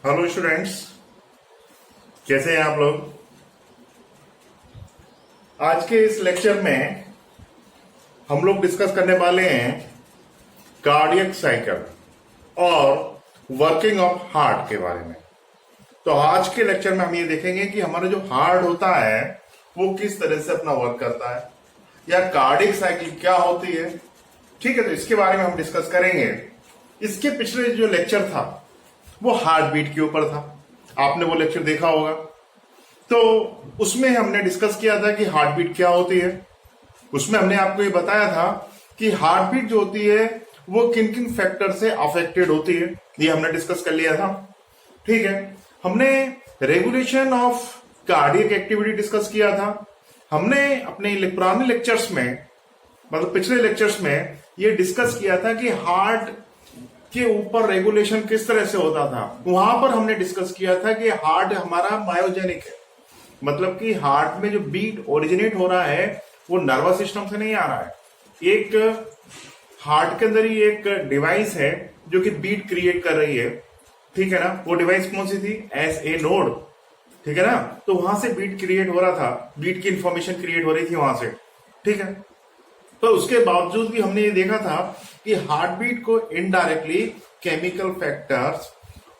Hello students, कैसे हैं आप लोग। आज के इस लेक्चर में हम लोग डिस्कस करने वाले हैं कार्डियक साइकिल और वर्किंग ऑफ हार्ट के बारे में। तो आज के लेक्चर में हम ये देखेंगे कि हमारा जो हार्ट होता है वो किस तरह से अपना वर्क करता है या कार्डियक साइकिल क्या होती है। ठीक है, तो इसके बारे में हम डिस्कस करेंगे। इसके पिछले जो लेक्चर था वो हार्ट बीट के ऊपर था, आपने वो लेक्चर देखा होगा। तो उसमें हमने डिस्कस किया था कि हार्ट बीट क्या होती है। उसमें हमने आपको ये बताया था कि हार्ट बीट जो होती है वो किन किन फैक्टर से अफेक्टेड होती है, ये हमने डिस्कस कर लिया था। ठीक है, हमने regulation of cardiac activity discuss किया था। हमने अपने पुराने लेक्चर्स में, मतलब पिछले लेक्चर्स में ये डिस्कस किया था कि हार्ट के ऊपर रेगुलेशन किस तरह से होता था। वहां पर हमने डिस्कस किया था कि हार्ट हमारा मायोजेनिक है, मतलब कि हार्ट में जो बीट ओरिजिनेट हो रहा है वो नर्वस सिस्टम से नहीं आ रहा है। एक हार्ट के अंदर ही एक डिवाइस है जो कि बीट क्रिएट कर रही है। ठीक है ना, वो डिवाइस कौन सी थी? SA node. ठीक है ना, तो वहां से बीट क्रिएट हो रहा था, बीट की इंफॉर्मेशन क्रिएट हो रही थी वहां से। ठीक है, तो उसके बावजूद भी हमने ये देखा था कि हार्ट बीट को इनडायरेक्टली केमिकल फैक्टर्स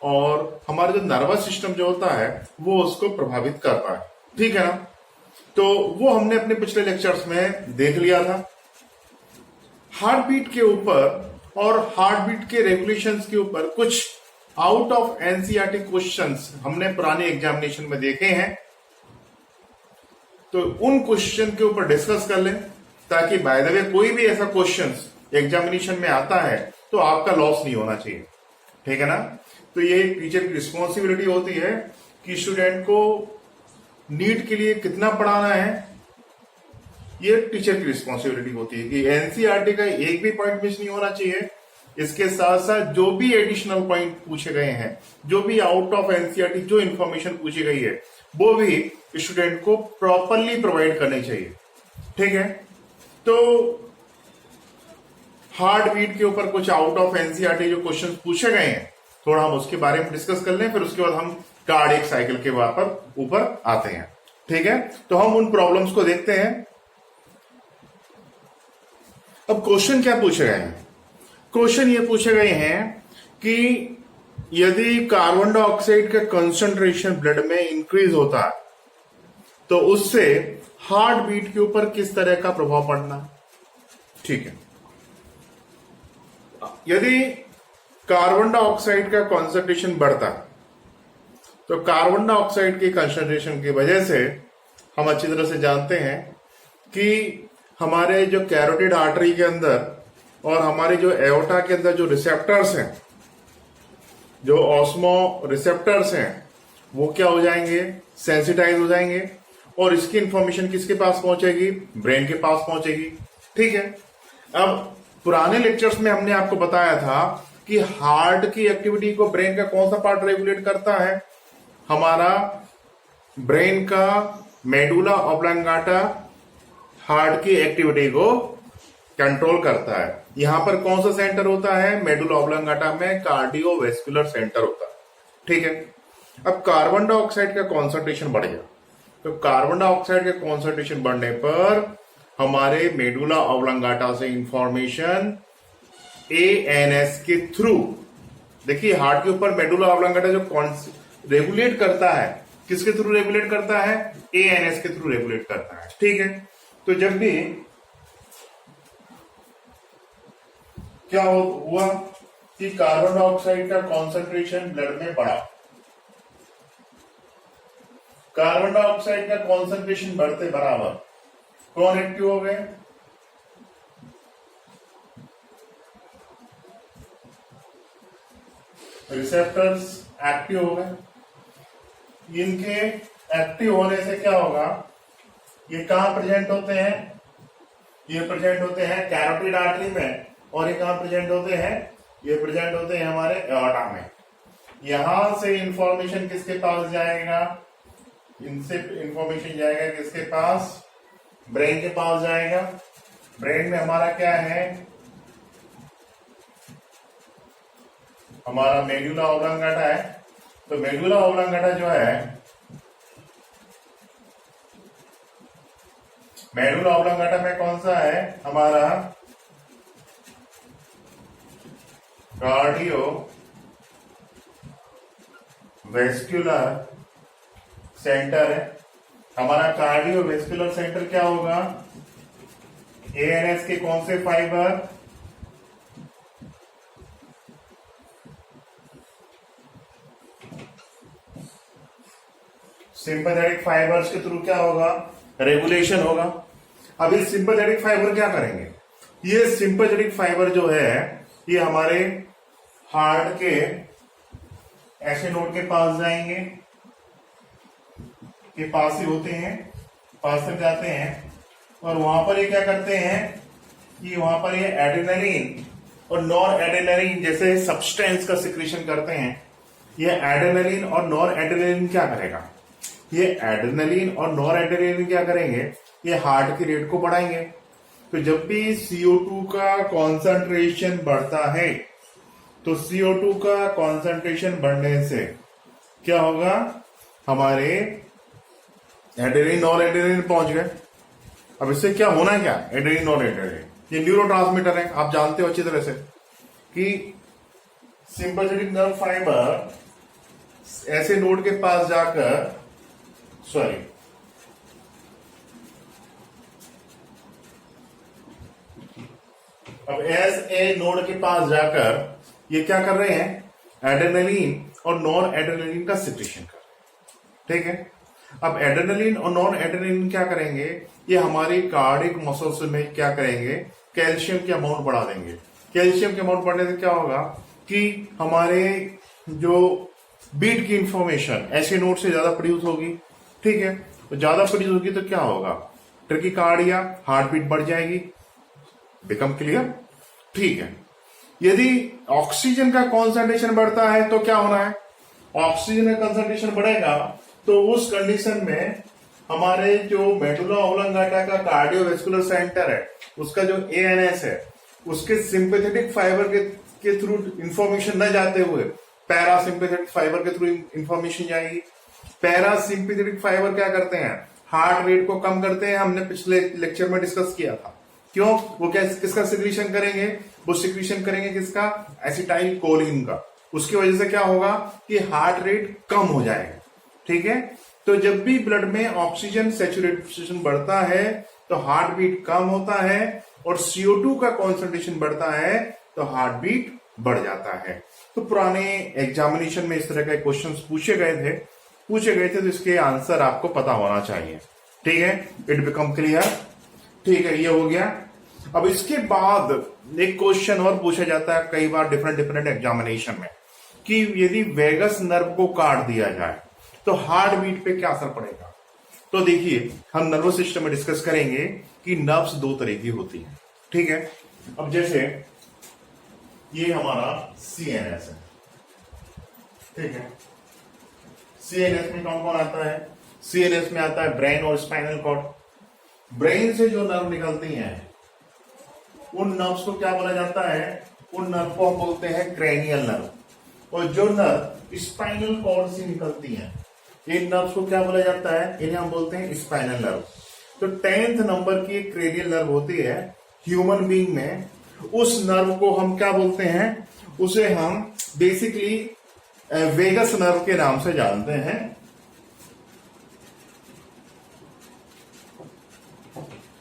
और हमारा जो नर्वस सिस्टम जो होता है वो उसको प्रभावित करता है। ठीक है ना, तो वो हमने अपने पिछले लेक्चर्स में देख लिया था। हार्ट बीट के ऊपर और हार्ट बीट के रेगुलेशंस के ऊपर कुछ आउट ऑफ एनसीईआरटी क्वेश्चंस हमने पुराने एग्जामिनेशन में देखे हैं, तो उन क्वेश्चन के ऊपर डिस्कस कर लें ताकि बाय द वे कोई भी ऐसा क्वेश्चन एग्जामिनेशन में आता है तो आपका लॉस नहीं होना चाहिए। ठीक है ना, तो ये टीचर की रिस्पॉन्सिबिलिटी होती है कि स्टूडेंट को नीट के लिए कितना पढ़ाना है, ये टीचर की रिस्पॉन्सिबिलिटी होती है कि एनसीईआरटी का एक भी पॉइंट मिस नहीं होना चाहिए। इसके साथ साथ जो भी एडिशनल पॉइंट पूछे गए हैं, जो भी आउट ऑफ एनसीईआरटी जो इंफॉर्मेशन पूछी गई है वो भी स्टूडेंट को प्रॉपरली प्रोवाइड करनी चाहिए। ठीक है, तो हार्ट बीट के ऊपर कुछ आउट ऑफ एनसीईआरटी जो क्वेश्चन पूछे गए हैं थोड़ा हम उसके बारे में डिस्कस कर लें, फिर उसके बाद हम कार्डियक साइकिल के ऊपर आते हैं। ठीक है, तो हम उन प्रॉब्लम्स को देखते हैं। अब क्वेश्चन क्या पूछे गए हैं? क्वेश्चन ये पूछे गए हैं कि यदि कार्बन डाइऑक्साइड का कंसंट्रेशन ब्लड में इंक्रीज होता है तो उससे हार्ट बीट के ऊपर किस तरह का प्रभाव पड़ना है। ठीक है, यदि कार्बन डाइऑक्साइड का कंसंट्रेशन बढ़ता है तो कार्बन डाइऑक्साइड के कंसंट्रेशन की वजह से हम अच्छी तरह से जानते हैं कि हमारे जो कैरोटिड आर्टरी के अंदर और हमारे जो एओर्टा के अंदर जो रिसेप्टर्स हैं, जो ऑस्मो रिसेप्टर्स हैं, वो क्या हो जाएंगे? सेंसिटाइज हो जाएंगे और इसकी इंफॉर्मेशन किसके पास पहुंचेगी? ब्रेन के पास पहुंचेगी। ठीक है, अब पुराने लेक्चर्स में हमने आपको बताया था कि हार्ट की एक्टिविटी को ब्रेन का कौन सा पार्ट रेगुलेट करता है? हमारा ब्रेन का मेडुला ऑब्लांगाटा हार्ट की एक्टिविटी को कंट्रोल करता है। यहां पर कौन सा सेंटर होता है? मेडुला ऑब्लांगाटा में कार्डियोवैस्कुलर सेंटर होता है। ठीक है, अब कार्बन डाइऑक्साइड का कॉन्सेंट्रेशन बढ़ गया तो कार्बन डाइऑक्साइड के कॉन्सेंट्रेशन बढ़ने पर हमारे मेडुला ऑब्लांगाटा से इंफॉर्मेशन ANS के थ्रू, देखिए हार्ट के ऊपर मेडुला ऑब्लांगाटा जो रेगुलेट करता है, किसके थ्रू रेगुलेट करता है? ANS के थ्रू रेगुलेट करता है। ठीक है, तो जब भी क्या हुआ कि कार्बन डाइऑक्साइड का कॉन्सेंट्रेशन ब्लड में बढ़ा, कार्बन डाइऑक्साइड का कॉन्सेंट्रेशन बढ़ते बराबर कौन एक्टिव हो गए? रिसेप्टर्स एक्टिव हो गए। इनके एक्टिव होने से क्या होगा? ये कहां प्रेजेंट होते हैं? ये प्रेजेंट होते हैं कैरोटिड आर्टरी में, और ये कहां प्रेजेंट होते हैं? ये प्रेजेंट होते हैं हमारे एओर्टा में। यहां से इंफॉर्मेशन किसके पास जाएगा? इनसे इंफॉर्मेशन जाएगा किसके पास? ब्रेन के पास जाएगा। ब्रेन में हमारा क्या है? हमारा मेडुला ऑब्लांगाटा है। तो मेडुला ऑब्लांगेटा जो है, मेडुला ऑब्लांगेटा में कौन सा है हमारा कार्डियो वेस्क्युलर सेंटर है। हमारा कार्डियो वेस्क्युलर सेंटर क्या होगा, एएनएस के कौन से फाइबर, सिंपैथेटिक फाइबर्स के थ्रू क्या होगा, रेगुलेशन होगा। अब इस सिंपैथेटिक फाइबर क्या करेंगे, ये सिंपैथेटिक फाइबर जो है ये हमारे हार्ट के ऐसे नोड के पास जाएंगे, के पास ही होते हैं, पास तक जाते हैं और वहां पर ये क्या करते हैं कि वहां पर ये एड्रेनलिन और नॉर एड्रेनलिन जैसे सब्सटेंस का सिक्रीशन करते हैं। ये एड्रेनलिन और नॉर एड्रेनलिन क्या करेगा, ये एड्रेनलिन और नॉर एड्रेनलिन क्या करेंगे, ये हार्ट की रेट को बढ़ाएंगे। तो जब भी CO2 का कॉन्सेंट्रेशन बढ़ता है तो CO2 का कॉन्सेंट्रेशन बढ़ने से क्या होगा, हमारे एड्रेनलिन और एड्रेनलिन पहुंच गए। अब इससे क्या होना है, क्या एड्रेनलिन और एड्रेनलिन ये न्यूरोट्रांसमीटर है, आप जानते हो अच्छी तरह से कि सिंपैथेटिक नर्व फाइबर ऐसे नोड के पास जाकर अब एस ए नोड के पास जाकर ये क्या कर रहे हैं, एड्रेनलिन और नॉर एड्रेनलिन का सिक्रीशन कर रहे हैं। ठीक है, अब एड्रेनलिन और नॉन एड्रेनलिन क्या करेंगे, ये हमारी कार्डियक मसल्स में क्या करेंगे, कैल्शियम की अमाउंट बढ़ा देंगे। कैल्शियम की अमाउंट बढ़ने से क्या होगा कि हमारे जो बीट की इंफॉर्मेशन ऐसे नोड से ज्यादा प्रोड्यूस होगी। ठीक है, तो ज्यादा प्रोड्यूस होगी तो क्या होगा, ट्रैकिकार्डिया, हार्ट बीट बढ़ जाएगी। Become clear. ठीक है, यदि ऑक्सीजन का कॉन्सेंट्रेशन बढ़ता है तो क्या होना है, ऑक्सीजन का कंसंट्रेशन बढ़ेगा तो उस कंडीशन में हमारे जो मेडुला ऑब्लांगेटा का कार्डियोवेस्कुलर सेंटर है उसका जो एएनएस है उसके सिंपैथेटिक फाइबर के थ्रू इंफॉर्मेशन न जाते हुए पैरासिम्पैथेटिक फाइबर के थ्रू इंफॉर्मेशन जाएगी। पैरासिम्पैथेटिक फाइबर क्या करते हैं, हार्ट रेट को कम करते हैं, हमने पिछले लेक्चर में डिस्कस किया था। क्यों, वो किसका सिक्रीशन करेंगे, वो सिक्रीशन करेंगे किसका, एसिटाइल कोलिन का। उसकी वजह से क्या होगा कि हार्ट रेट कम हो जाएगा। ठीक है, तो जब भी ब्लड में ऑक्सीजन सैचुरेशन बढ़ता है तो हार्ट बीट कम होता है और CO2 का कॉन्सेंट्रेशन बढ़ता है तो हार्ट बीट बढ़ जाता है। तो पुराने एग्जामिनेशन में इस तरह के क्वेश्चंस पूछे गए थे तो इसके आंसर आपको पता होना चाहिए। ठीक है, इट बिकम क्लियर। ठीक है, ये हो गया। अब इसके बाद एक क्वेश्चन और पूछा जाता है कई बार डिफरेंट एग्जामिनेशन में कि यदि वेगस नर्व को काट दिया जाए तो हार्ट बीट पे क्या असर पड़ेगा। तो देखिए, हम नर्वस सिस्टम में डिस्कस करेंगे कि नर्व्स दो तरह की होती हैं। ठीक है, अब जैसे ये हमारा CNS है। ठीक है, CNS में कौन कौन आता है, CNS में आता है ब्रेन और स्पाइनल कॉर्ड। ब्रेन से जो नर्व निकलती हैं उन नर्व्स को क्या बोला जाता है, उन नर्व को हम बोलते हैं क्रेनियल नर्व। और जो नर्व स्पाइनल कॉर्ड से निकलती हैं इन नर्व्स को क्या बोला जाता है, इन्हें हम बोलते हैं स्पाइनल नर्व। तो 10th नंबर की एक क्रेनियल नर्व होती है ह्यूमन बीइंग में, उस नर्व को हम क्या बोलते हैं, उसे हम बेसिकली वेगस नर्व के नाम से जानते हैं।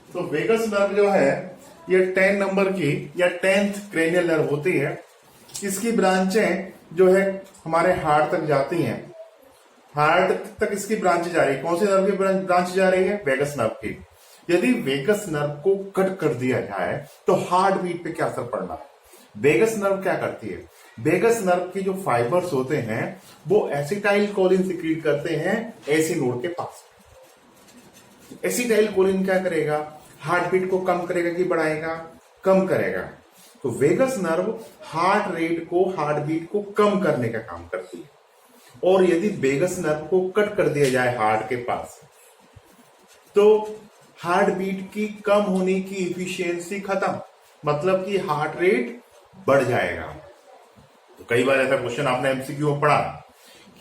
तो वेगस नर्व जो है ये 10 नंबर की या 10th क्रेनियल नर्व होती है। इसकी ब्रांचें जो है हमारे हार्ट तक जाती हैं, हार्ट तक इसकी ब्रांच जा रही है। कौन सी नर्व की ब्रांच जा रही है, वेगस नर्व की। यदि वेगस नर्व को कट कर दिया जाए तो हार्ट बीट पे क्या असर पड़ना है। वेगस नर्व क्या करती है, वेगस नर्व के जो फाइबर्स होते हैं वो एसिटाइल कोलिन सिक्रीट करते हैं एसी नोड के पास। एसिटाइल कोलिन क्या करेगा, हार्ट बीट को कम करेगा कि बढ़ाएगा, कम करेगा। तो वेगस नर्व हार्ट रेट को, हार्ट बीट को कम करने का काम करती है। और यदि वेगस नर्व को कट कर दिया जाए हार्ट के पास तो हार्ट बीट की कम होने की इफिशियंसी खत्म, मतलब कि हार्ट रेट बढ़ जाएगा। तो कई बार ऐसा क्वेश्चन आपने MCQ में पढ़ा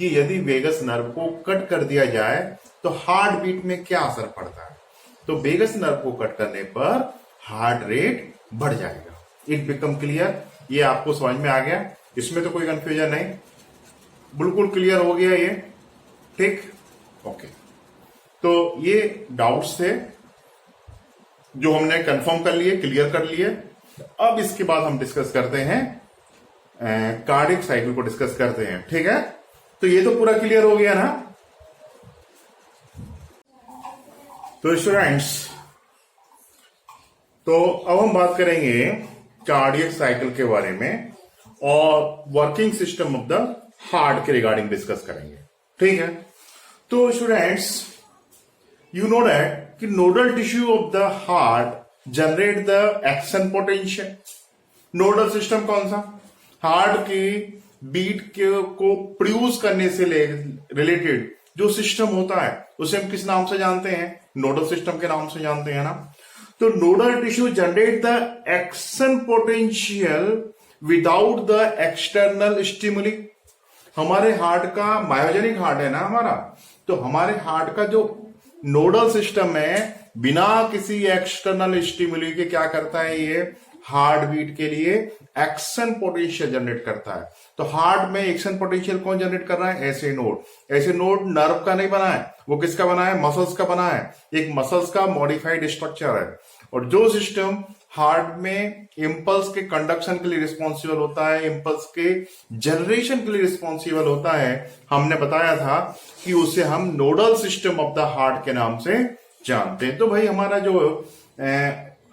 कि यदि वेगस नर्व को कट कर दिया जाए तो हार्ट बीट में क्या असर पड़ता है। तो वेगस नर्व को कट करने पर हार्ट रेट बढ़ जाएगा। It become clear. ये आपको समझ में आ गया, इसमें तो कोई कंफ्यूजन नहीं, बिल्कुल क्लियर हो गया ये, ठीक, ओके। तो ये डाउट्स थे जो हमने कंफर्म कर लिए, क्लियर कर लिए। अब इसके बाद हम डिस्कस करते हैं कार्डियक साइकिल को डिस्कस करते हैं, ठीक है। तो ये तो पूरा क्लियर हो गया ना। तो स्टूडेंट्स, तो अब हम बात करेंगे कार्डियक साइकिल के बारे में और working system of the heart के रिगार्डिंग डिस्कस करेंगे, ठीक है। तो स्टूडेंट्स, यू नो दैट कि nodal tissue of the heart generate the action potential. Nodal system कौन सा? हार्ट की बीट को प्रोड्यूस करने से रिलेटेड जो सिस्टम होता है उसे हम किस नाम से जानते हैं? नोडल सिस्टम के नाम से जानते हैं ना। तो nodal tissue generate the action potential without the external stimuli. हमारे हार्ट का मायोजेनिक हार्ट है ना हमारा, तो हमारे हार्ट का जो नोडल सिस्टम है बिना किसी एक्सटर्नल स्टिमुली के क्या करता है, ये हार्ट बीट के लिए एक्शन पोटेंशियल जनरेट करता है। तो हार्ट में एक्शन पोटेंशियल कौन जनरेट कर रहा है? ऐसे नोड। ऐसे नोड नर्व का नहीं बना है, वो किसका बना है? मसल्स का बना है। एक मसल्स का मॉडिफाइड स्ट्रक्चर है। और जो सिस्टम हार्ट में इंपल्स के कंडक्शन के लिए रिस्पॉन्सिबल होता है, इंपल्स के जनरेशन के लिए रिस्पॉन्सिबल होता है, हमने बताया था कि उसे हम nodal system of the heart के नाम से जानते हैं। तो भाई हमारा जो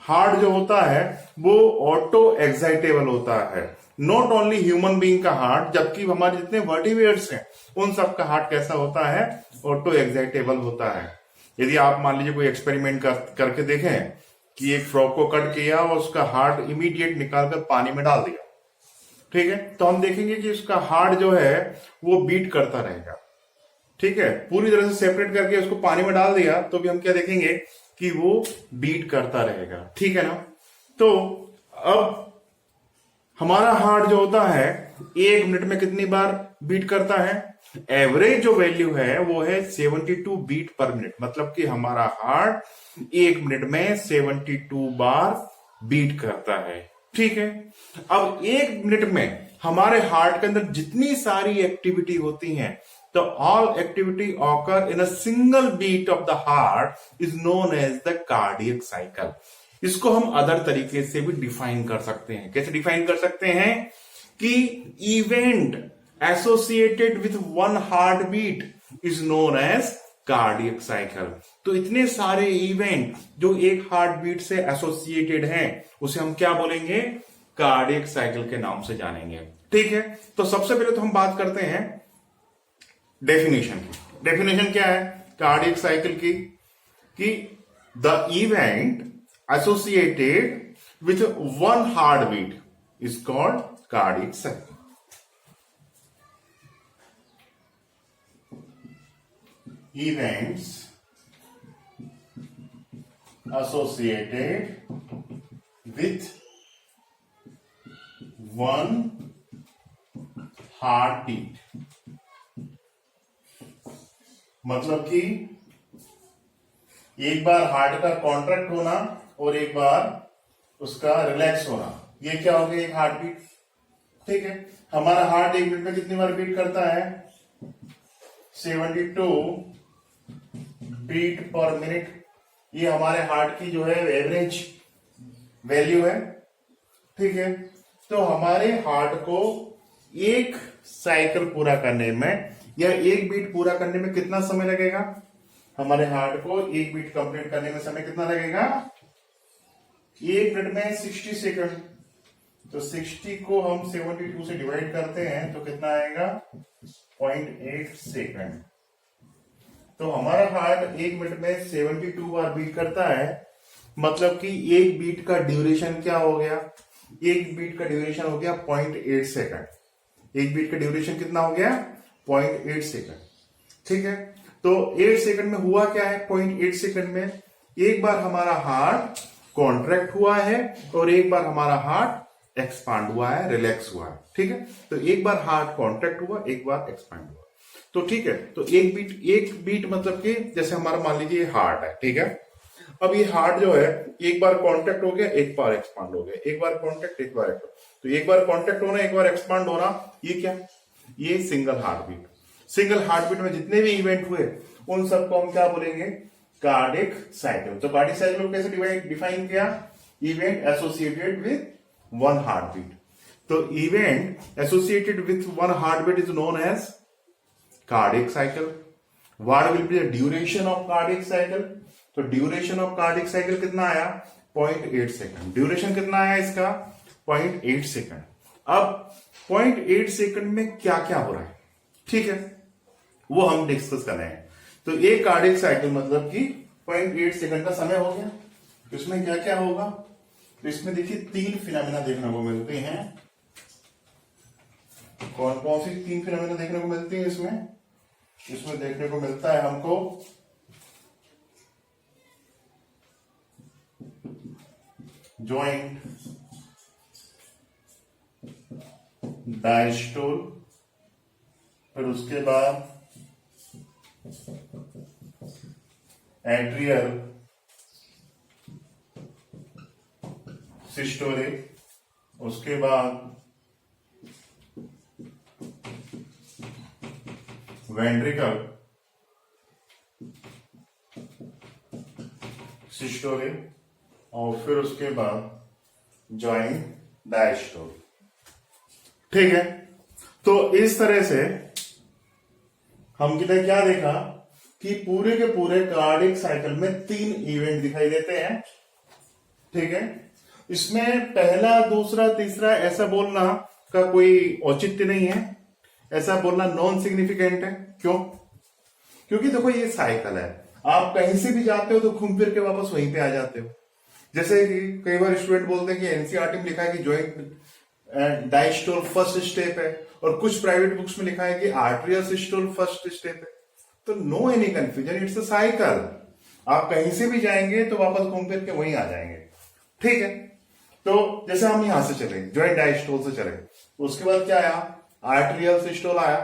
हार्ट जो होता है वो ऑटो एक्साइटेबल होता है। नॉट ओनली ह्यूमन बीइंग का हार्ट, जबकि हमारे जितने वर्टिब्रेट्स हैं उन सब का हार्ट कैसा होता है? ऑटो एक्साइटेबल होता है। यदि आप मान लीजिए कोई एक्सपेरिमेंट करके देखें कि एक फ्रॉग को कट किया और उसका हार्ट इमीडिएट निकालकर पानी में डाल दिया, ठीक है, तो हम देखेंगे कि उसका हार्ट जो है वो बीट करता रहेगा, ठीक है। पूरी तरह से सेपरेट करके उसको पानी में डाल दिया तो भी हम क्या देखेंगे कि वो बीट करता रहेगा, ठीक है ना। तो अब हमारा हार्ट जो होता है 1 मिनट में कितनी बार बीट करता है? एवरेज जो वैल्यू है वो है 72 बीट पर मिनट। मतलब कि हमारा हार्ट 1 मिनट में 72 बार बीट करता है, ठीक है। अब 1 मिनट में हमारे हार्ट के अंदर जितनी सारी एक्टिविटी होती हैं, तो all activity occur in a single beat of the heart is known as the cardiac cycle. इसको हम अदर तरीके से भी डिफाइन कर सकते हैं। कैसे डिफाइन कर सकते हैं? कि event associated with one heart beat is known as cardiac cycle. तो इतने सारे इवेंट जो एक हार्ट बीट से एसोसिएटेड हैं उसे हम क्या बोलेंगे? कार्डियक साइकिल के नाम से जानेंगे, ठीक है। तो सबसे पहले तो हम बात करते हैं डेफिनेशन की। डेफिनेशन क्या है कार्डियक साइकिल की? कि the event associated with one heart beat is called cardiac cycle. Events associated with one heartbeat, मतलब कि एक बार हार्ट का कॉन्ट्रैक्ट होना और एक बार उसका रिलैक्स होना, ये क्या हो गया? एक हार्ट बीट, ठीक है। हमारा हार्ट 1 मिनट में कितनी बार बीट करता है? 72 बीट पर मिनट। ये हमारे हार्ट की जो है एवरेज वैल्यू है, ठीक है। तो हमारे हार्ट को एक साइकिल पूरा करने में या एक बीट पूरा करने में कितना समय लगेगा? हमारे हार्ट को एक बीट कंप्लीट करने में समय कितना लगेगा? 1 मिनट में 60 सेकंड। तो 60 को हम 72 से डिवाइड करते हैं तो कितना आएगा? 0.8 सेकंड। तो हमारा हार्ट 1 मिनट में 72 बार बीट करता है। मतलब कि एक बीट का ड्यूरेशन क्या हो गया? एक बीट का ड्यूरेशन हो गया 0.8 सेकंड। एक बीट का ड्यूरेशन कितना हो गया? 0.8 सेकंड, ठीक है। तो 8 सेकंड में हुआ क्या है? 0.8 सेकंड में एक बार हमारा हार्ट कॉन्ट्रैक्ट हुआ है और एक बार हमारा हार्ट एक्सपांड हुआ है, रिलैक्स हुआ है, ठीक है। तो एक बार हार्ट कॉन्ट्रैक्ट हुआ, एक बार एक्सपांड हुआ। तो ठीक है, तो एक बीट मतलब कि जैसे हमारा मान लीजिए हार्ट है, ठीक है। अब ये हार्ट जो है एक बार कांटेक्ट हो गया, एक बार एक्सपांड हो गया, एक बार कांटेक्ट, एक बार तो एक बार कांटेक्ट होना, एक बार एक्सपांड होना, ये क्या, ये single heart beat. Single heart beat में जितने भी इवेंट हुए उन सबको हम क्या बोलेंगे, कार्डिक साइकिल। तो कार्डिक साइकिल को कैसे डिफाइन किया, event associated with one heart beat. तो event associated with one heart beat is known as cardiac cycle. What will be the duration of cardiac cycle, तो ड्यूरेशन ऑफ कार्डिक साइकिल कितना आया, 0.8 second. Duration कितना आया इसका, 0.8 second. अब 0.8 second में क्या क्या हो रहा है, ठीक है, वो हम डिस्कस कर रहे हैं। तो एक कार्डिक साइकिल मतलब कि 0.8 सेकंड का समय हो गया। इसमें क्या क्या होगा, तो इसमें देखिए 3 फिनोमेना देखने को मिलते हैं। कौन कौन सी 3 फिनोमेना देखने को मिलती है इसमें, इसमें देखने को मिलता है हमको जॉइंट डायस्टोल, फिर उसके बाद एट्रियल सिस्टोले, उसके बाद वेंट्रिकल सिस्टोले, और फिर उसके बाद जॉइंट डायस्टोल। ठीक है, तो इस तरह से हम किधर क्या देखा कि पूरे के पूरे कार्डिक साइकिल में 3 इवेंट दिखाई देते हैं। ठीक है, इसमें पहला, दूसरा, तीसरा ऐसा बोलना का कोई औचित्य नहीं है, ऐसा बोलना नॉन सिग्निफिकेंट है। क्यों, क्योंकि देखो ये साइकिल है, आप कहीं से भी जाते हो तो घूम फिर के वापस वहीं पे आ जाते हो। जैसे कि कई बार स्टूडेंट बोलते हैं कि एनसीईआरटी में लिखा है कि जॉइंट डायस्टोल फर्स्ट स्टेप है, और कुछ प्राइवेट बुक्स में लिखा है कि आर्टरियल सिस्टोल फर्स्ट स्टेप है। तो no any confusion, it's a cycle. आप कहीं से भी जाएंगे तो वापस घूम फिर के वहीं आ जाएंगे। ठीक है, तो जैसे हम यहां से चले, जॉइंट डायस्टोल से चले, उसके बाद क्या आया, आर्टरियल सिस्टोल आया,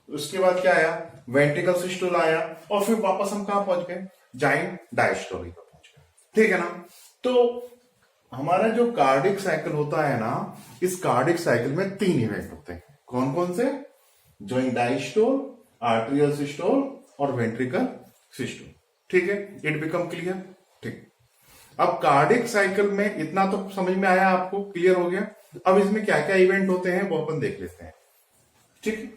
उसके बाद क्या आया, वेंट्रिकल सिस्टोल आया, और फिर वापस हम कहां पहुंच गए, जॉइंट डायस्टोल पर पहुंच गए। ठीक है ना, तो हमारा जो कार्डिक साइकिल होता है ना, इस कार्डिक साइकिल में 3 इवेंट होते हैं। कौन कौन से, जॉइंट डायस्टोल, आर्टरियल सिस्टोल और वेंट्रिकल सिस्टोल। ठीक है, इट बिकम क्लियर। ठीक, अब कार्डिक साइकिल में इतना तो समझ में आया, आपको क्लियर हो गया। अब इसमें क्या क्या इवेंट होते हैं वो अपन देख लेते हैं। ठीक,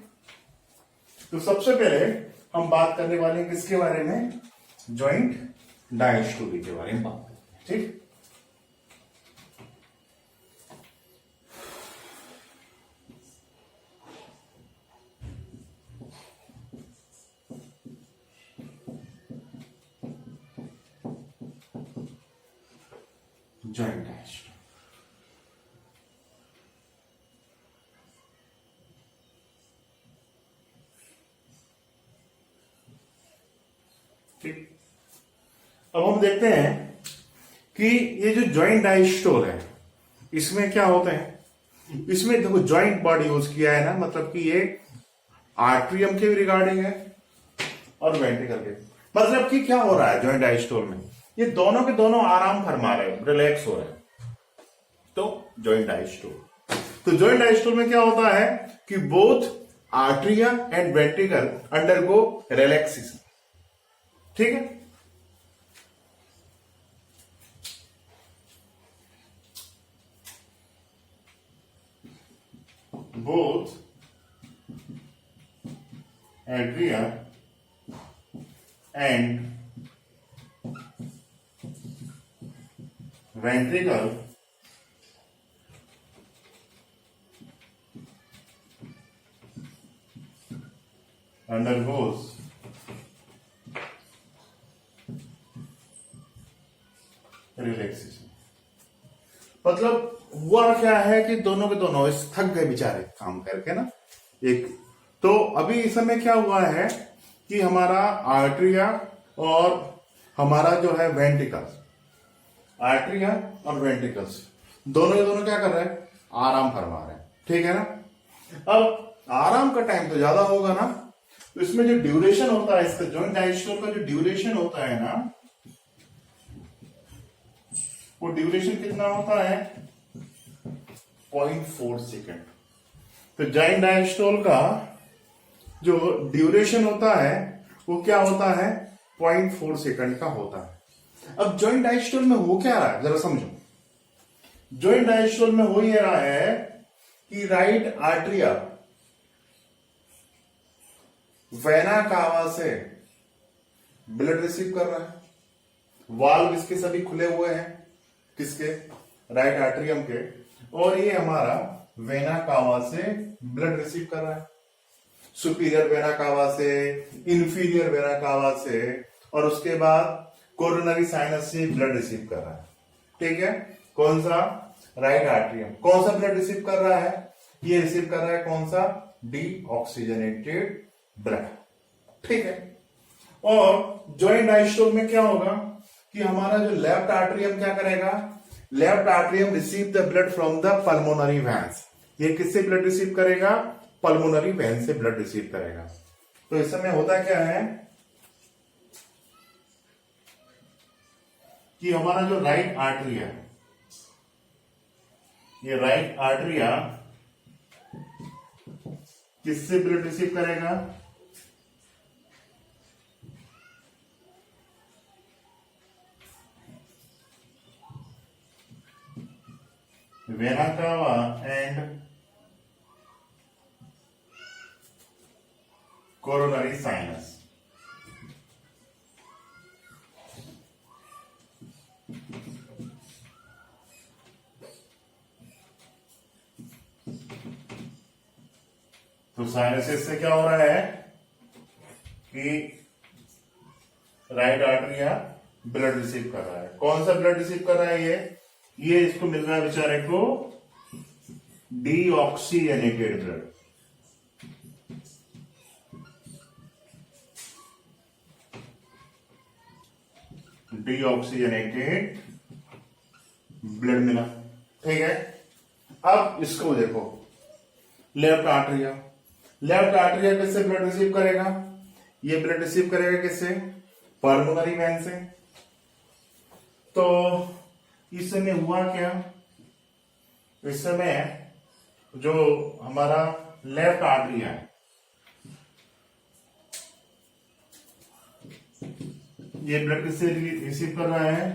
तो सबसे पहले हम बात करने वाले हैं किसके बारे में, जॉइंट डायस्टोली के बारे में बात करते हैं। ठीक, जॉइंट डायस्टोल, ठीक। अब हम देखते हैं कि ये जो जॉइंट डायस्टोल है इसमें क्या होता है। इसमें देखो जॉइंट वर्ड यूज किया है ना, मतलब कि ये आर्ट्रियम के भी रिगार्डिंग है और वेंट्रिकल के। मतलब कि क्या हो रहा है जॉइंट डायस्टोल में, ये दोनों के दोनों आराम फरमा रहे हैं, रिलैक्स हो रहे हैं। तो जॉइंट डायस्टोल, तो जॉइंट डायस्टोल में क्या होता है कि both atria and ventricle undergo relaxation. ठीक है, both atria and ventricle undergoes relaxation. मतलब हुआ क्या है कि दोनों के दोनों थक गए बेचारे काम करके ना। एक तो अभी इस समय क्या हुआ है कि हमारा आर्ट्रिया और हमारा जो है वेंट्रिकल्स, आर्ट्रिया और वेंट्रिकल्स दोनों के दोनों क्या कर रहे हैं, आराम फरमा रहे हैं। ठीक है ना, अब आराम का टाइम तो ज्यादा होगा ना, तो इसमें जो ड्यूरेशन होता है, इसका जॉइंट डायस्टोल का जो ड्यूरेशन होता है ना, वो ड्यूरेशन कितना होता है 0.4 सेकेंड। तो जॉइंट डायस्टोल का जो ड्यूरेशन होता है वो क्या होता है 0.4 सेकंड का होता है। अब जॉइंट डायस्टोल में हो क्या रहा है जरा समझो। जॉइंट डायस्टोल में हो ये रहा है कि राइट आर्टरिया वेना कावा से ब्लड रिसीव कर रहा है। वाल्व इसके सभी खुले हुए हैं, किसके, राइट आर्टरियम के, और ये हमारा वेना कावा से ब्लड रिसीव कर रहा है, सुपीरियर वेना कावा से, इंफीरियर वेना कावा से, और उसके बाद कोरोनरी साइनस से ब्लड रिसीव कर रहा है। ठीक है, कौन सा, राइट आर्टरियम। कौन सा ब्लड रिसीव कर रहा है, ये रिसीव कर रहा है कौन सा, डीऑक्सीजनेटेड ब्लड। ठीक है, और जॉइंट डायस्टोल में क्या होगा कि हमारा जो लेफ्ट आर्टरियम क्या करेगा, left atrium receive the blood from the pulmonary veins. ये किससे ब्लड रिसीव करेगा, पल्मोनरी वेन से ब्लड रिसीव करेगा। तो इस समय होता क्या है कि हमारा जो राइट आर्टरिया, ये राइट आर्टरिया किससे ब्लड रिसीव करेगा, vena cava and coronary sinus. तो साइनसिस से क्या हो रहा है कि राइट आर्टरिया ब्लड रिसीव कर रहा है। कौन सा ब्लड रिसीव कर रहा है, ये इसको मिल रहा है बेचारे को डीऑक्सीजनेटेड ब्लड। डीऑक्सीजनेटेड ब्लड मिला। ठीक है, अब इसको देखो, लेफ्ट आर्टरिया, लेफ्ट आर्टरिया किससे ब्लड रिसीव करेगा, ये ब्लड रिसीव करेगा किससे, पल्मोनरी वेन से। तो इस समय हुआ क्या, इस समय जो हमारा लेफ्ट आर्टरिया है, ये ब्लड किससे रिसीव कर रहा है,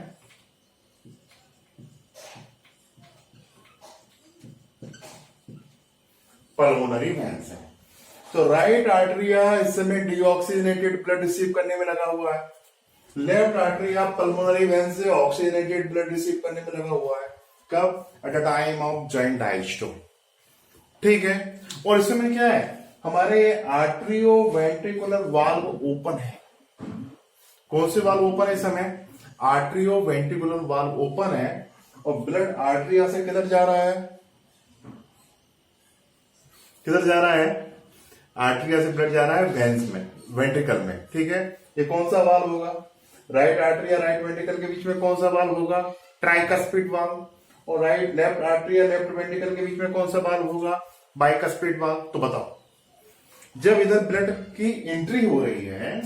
पल्मोनरी वेन से। तो राइट आर्टरिया इस समय डीऑक्सीजनेटेड ब्लड रिसीव करने में लगा हुआ है, लेफ्ट आर्टरिया पल्मोनरी वेन से ऑक्सीजनेटेड ब्लड रिसीव करने में लगा हुआ है। कब, at the time of joint diastole. ठीक है, और इस समय क्या है, हमारे आर्टरियो वेंट्रिकुलर वाल्व ओपन है। कौन से वाल्व ओपन है इस समय, आर्टरियो वेंट्रिकुलर वाल्व ओपन है, और ब्लड आर्टरिया से किधर जा रहा है, किधर जा रहा है, आर्टरिया से ब्लड जा रहा है वेंस में, वेंट्रिकल में। ठीक है, ये कौन सा वाल्व होगा, राइट आर्टरिया राइट वेंट्रिकल के बीच में कौन सा वाल्व होगा, ट्राइकस्पिड वाल्व। और राइट लेफ्ट आर्टरिया लेफ्ट वेंट्रिकल के बीच में कौन सा वाल्व होगा, बाइकस्पिड वाल्व। तो बताओ, जब इधर ब्लड की एंट्री हो रही है,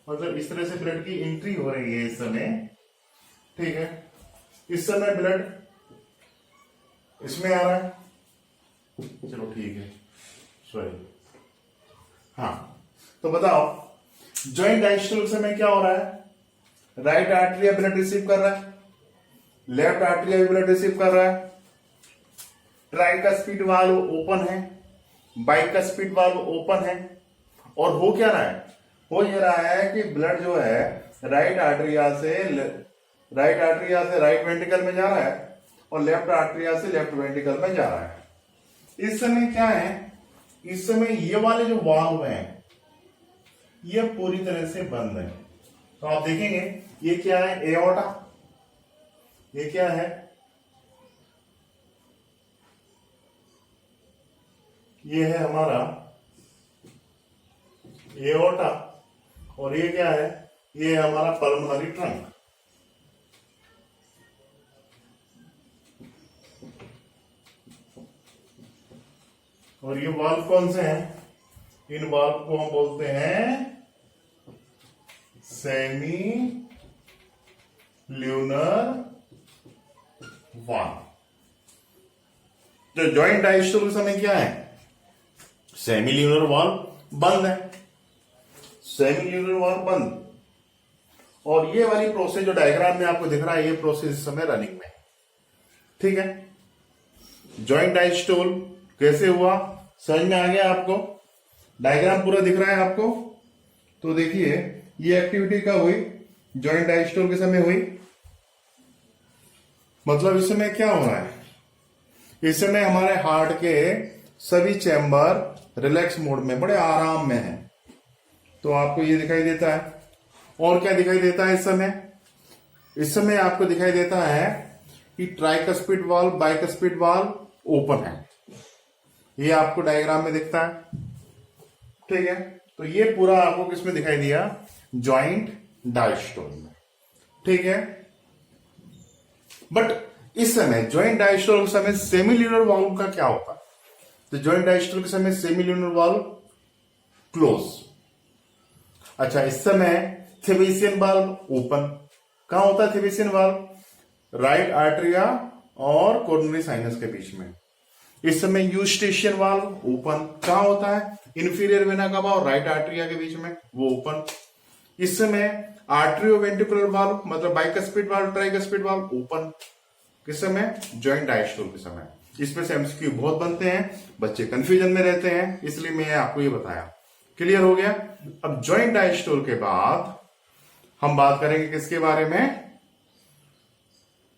मतलब इस तरह से ब्लड की एंट्री हो रही है इस समय, ठीक है, इस समय ब्लड इसमें आ रहा है, चलो ठीक है, सॉरी, हाँ, तो बताओ जॉइंट डायस्टोल समय क्या हो रहा है, राइट आर्टरिया ब्लड रिसीव कर रहा है, लेफ्ट आर्टरिया भी ब्लड रिसीव कर रहा है, ट्राइकस्पिड वाल्व ओपन है, बाइकस्पिड वाल्व ओपन है, और हो क्या रहा है, हो ये रहा है कि ब्लड जो है राइट आर्टरिया से राइट वेंट्रिकल में जा रहा है, और लेफ्ट आर्टरिया से लेफ्ट वेंट्रिकल में जा रहा है। इस समय क्या है, इस समय ये वाले जो वाल्व हैं ये पूरी तरह से बंद है। तो आप देखेंगे ये क्या है, एओर्टा, ये क्या है, ये है हमारा एओर्टा, और ये क्या है, ये है हमारा पल्मोनरी ट्रंक। और ये वाल्व कौन से हैं, इन वाल्व को हम बोलते हैं सेमी ल्यूनर वाल्व। जो जॉइंट डायस्टोल के समय क्या है, सेमी ल्यूनर वाल्व बंद है, सेमी ल्यूनर वाल्व बंद। और ये वाली प्रोसेस जो डायग्राम में आपको दिख रहा है, ये प्रोसेस इस समय रनिंग में है। ठीक है, जॉइंट डायस्टोल कैसे हुआ समझ में आ गया आपको, डायग्राम पूरा दिख रहा है आपको। तो देखिए ये एक्टिविटी कब हुई, जॉइंट डायस्टोल के समय हुई। मतलब इस समय क्या हो रहा है, इस समय हमारे हार्ट के सभी चैम्बर रिलैक्स मोड में, बड़े आराम में है। तो आपको ये दिखाई देता है। और क्या दिखाई देता है इस समय आपको दिखाई देता है कि tricuspid valve, bicuspid valve open है। ये आपको डायग्राम में दिखता है। ठीक है, तो ये पूरा आपको किसमें दिखाई दिया, जॉइंट डायस्टोल में। ठीक है, बट इस समय जॉइंट डायस्टोल के समय सेमील्यूनर वाल्व का क्या होता है, तो जॉइंट डायस्टोल के समय सेमील्यूनर वाल्व क्लोज। अच्छा, इस समय थेवेसियन वाल्व ओपन। कहां होता है थेवेसियन वाल्व, राइट आर्टरिया और कोरोनरी साइनस के बीच में। इस समय यूस्टेशियन वाल्व ओपन। कहां होता है, इंफीरियर वेना कवा और राइट आर्टरिया के बीच में, वो ओपन। इस समय आर्ट्रियोवेंट्रिकुलर वाल्व मतलब bicuspid valve, tricuspid valve open. किस समय, जॉइंट डायस्टोल के समय। इसमें से एमसीक्यू बहुत बनते हैं, बच्चे कंफ्यूजन में रहते हैं, इसलिए मैं आपको ये बताया। क्लियर हो गया। अब जॉइंट डायस्टोल के बाद हम बात करेंगे किसके बारे में,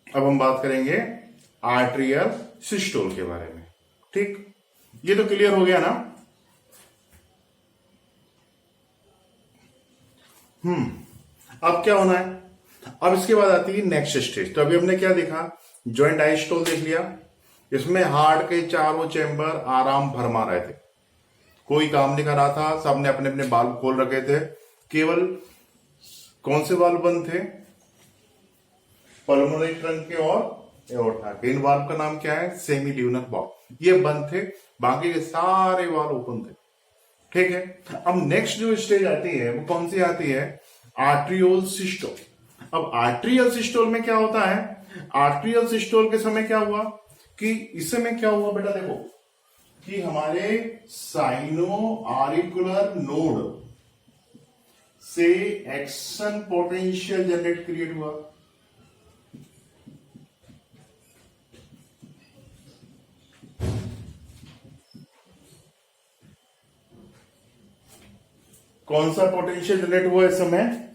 अब हम बात करेंगे आर्ट्रियल सिस्टोल के बारे में। ठीक, ये तो क्लियर हो गया ना। अब क्या होना है, अब इसके बाद आती है नेक्स्ट स्टेज। तो अभी हमने क्या देखा, जॉइंट डायस्टोल देख लिया, इसमें हार्ट के चारों चैम्बर आराम फरमा रहे थे, कोई काम नहीं कर रहा था, सबने अपने अपने वाल्व खोल रखे थे। केवल कौन से वाल्व बंद थे, पल्मोनरी ट्रंक के और एओर्टा के। इन वाल्व का नाम क्या है, सेमी ल्यूनर वाल्व, ये बंद थे, बाकी के सारे वाल्व ओपन थे। ठीक है, अब नेक्स्ट जो स्टेज आती है वो कौन सी आती है, आर्ट्रियोल सिस्टोल। अब आर्ट्रियल सिस्टोल में क्या होता है, आर्ट्रियल सिस्टोल के समय क्या हुआ कि इस समय क्या हुआ बेटा, देखो कि हमारे साइनो आरिकुलर नोड से एक्शन पोटेंशियल जनरेट क्रिएट हुआ। कौन सा पोटेंशियल जनरेट हुआ इस समय,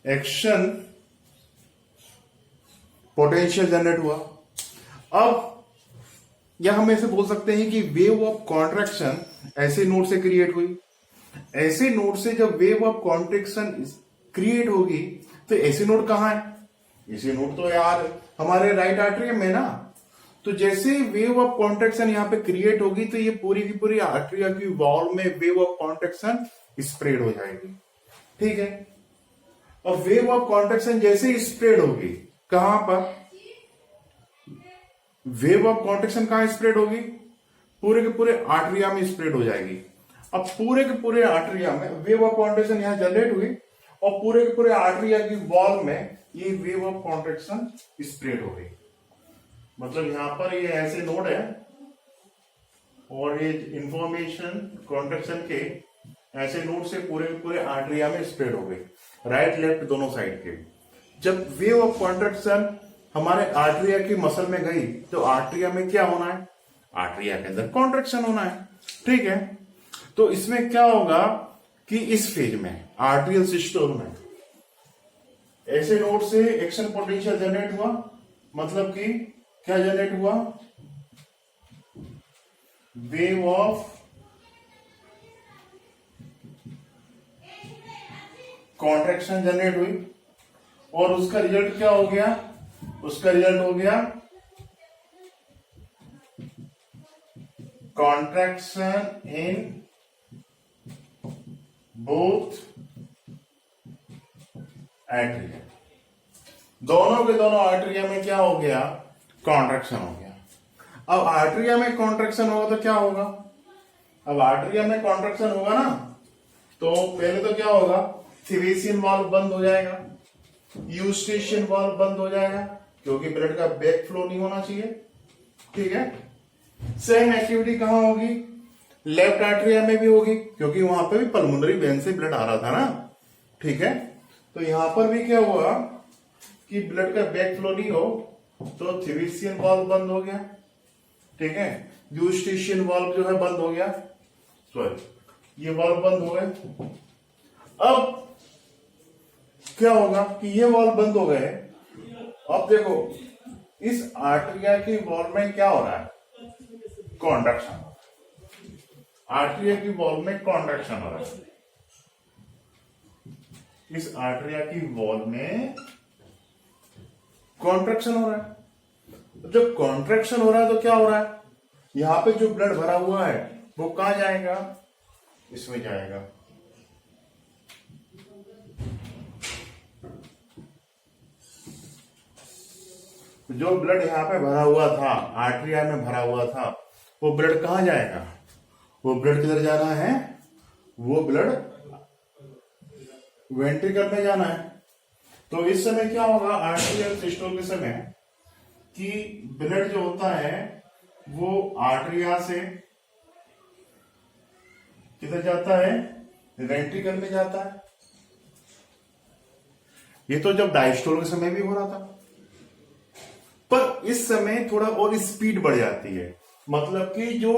एक्शन पोटेंशियल जनरेट हुआ। अब या हम ऐसे बोल सकते हैं कि वेव ऑफ कॉन्ट्रैक्शन ऐसे नोड से क्रिएट हुई। ऐसे नोड से जब वेव ऑफ कॉन्ट्रैक्शन क्रिएट होगी तो ऐसे नोड कहां है, ऐसे नोड तो यार हमारे राइट आर्टरी में ना। तो जैसे वेव ऑफ कॉन्ट्रैक्शन यहां पे क्रिएट होगी तो ये पूरी की पूरी आर्टरिया की वॉल में वेव ऑफ कॉन्ट्रैक्शन स्प्रेड हो जाएगी। ठीक है, और वेव ऑफ कॉन्ट्रैक्शन जैसे ही स्प्रेड होगी, कहां पर, वेव ऑफ कॉन्ट्रैक्शन कहां स्प्रेड होगी, पूरे के पूरे आर्टरिया में स्प्रेड हो जाएगी। अब पूरे के पूरे आर्टरिया में वेव ऑफ कॉन्ट्रैक्शन यहां जनरेट हुई और पूरे के पूरे आर्टरिया की वॉल में ये वेव ऑफ कॉन्ट्रैक्शन स्प्रेड हो गई। मतलब यहां पर ये ऐसे नोड है और ये इंफॉर्मेशन कॉन्ट्रैक्शन के ऐसे नोड से पूरे के पूरे आर्टरिया में स्प्रेड हो गई, राइट लेफ्ट दोनों साइड के। जब वेव ऑफ कॉन्ट्रैक्शन हमारे आर्टरिया की मसल में गई तो आर्टरिया में क्या होना है, आर्टरिया के अंदर कॉन्ट्रैक्शन होना है। ठीक है, तो इसमें क्या होगा कि इस फेज में आर्टरियल सिस्टोल में ऐसे नोड से एक्शन पोटेंशियल जनरेट हुआ, मतलब कि क्या जनरेट हुआ, वेव ऑफ कॉन्ट्रैक्शन जनरेट हुई और उसका रिजल्ट क्या हो गया, उसका रिजल्ट हो गया कॉन्ट्रैक्शन इन बोथ आर्टरिया। दोनों के दोनों आर्टरिया में क्या हो गया, कॉन्ट्रैक्शन हो गया। अब आर्टरिया में कॉन्ट्रैक्शन होगा तो क्या होगा, अब आर्टरिया में कॉन्ट्रैक्शन होगा ना, तो पहले तो क्या होगा, थ्रेसियन वाल्व बंद हो जाएगा, यूस्टेशियन वाल्व बंद हो जाएगा, क्योंकि ब्लड का बैक फ्लो नहीं होना चाहिए। ठीक है। सेम एक्टिविटी कहां होगी, लेफ्ट आर्टरिया में भी होगी, क्योंकि वहां पे भी पल्मोनरी वेन से ब्लड आ रहा था ना। ठीक है। तो यहां पर भी क्या हुआ कि ब्लड का बैक फ्लो नहीं हो, तो थ्रेसियन वाल्व बंद हो गया। ठीक है। यूस्टेशियन वाल्व जो है बंद हो गया, सॉरी ये वाल्व बंद हो गए। अब क्या होगा कि ये वाल्व बंद हो गए। अब देखो इस आर्टरिया की वॉल में क्या हो रहा है, कॉन्ट्रैक्शन। आर्टरिया की वॉल में कॉन्ट्रैक्शन हो रहा है, इस आर्टरिया की वॉल में कॉन्ट्रैक्शन हो रहा है। जब कॉन्ट्रैक्शन हो रहा है तो क्या हो रहा है, यहां पे जो ब्लड भरा हुआ है वो कहां जाएगा, इसमें जाएगा। जो ब्लड यहां पे भरा हुआ था, आर्टरिया में भरा हुआ था, वो ब्लड कहां जाएगा, वो ब्लड किधर जाना है, वो ब्लड वेंट्रिकल में जाना है। तो इस समय क्या होगा आर्टरियल सिस्टोल के समय, कि ब्लड जो होता है वो आर्टरिया से किधर जाता है, वेंट्रिकल में जाता है। ये तो जब डायस्टोल के समय भी हो रहा था, पर इस समय थोड़ा और स्पीड बढ़ जाती है। मतलब कि जो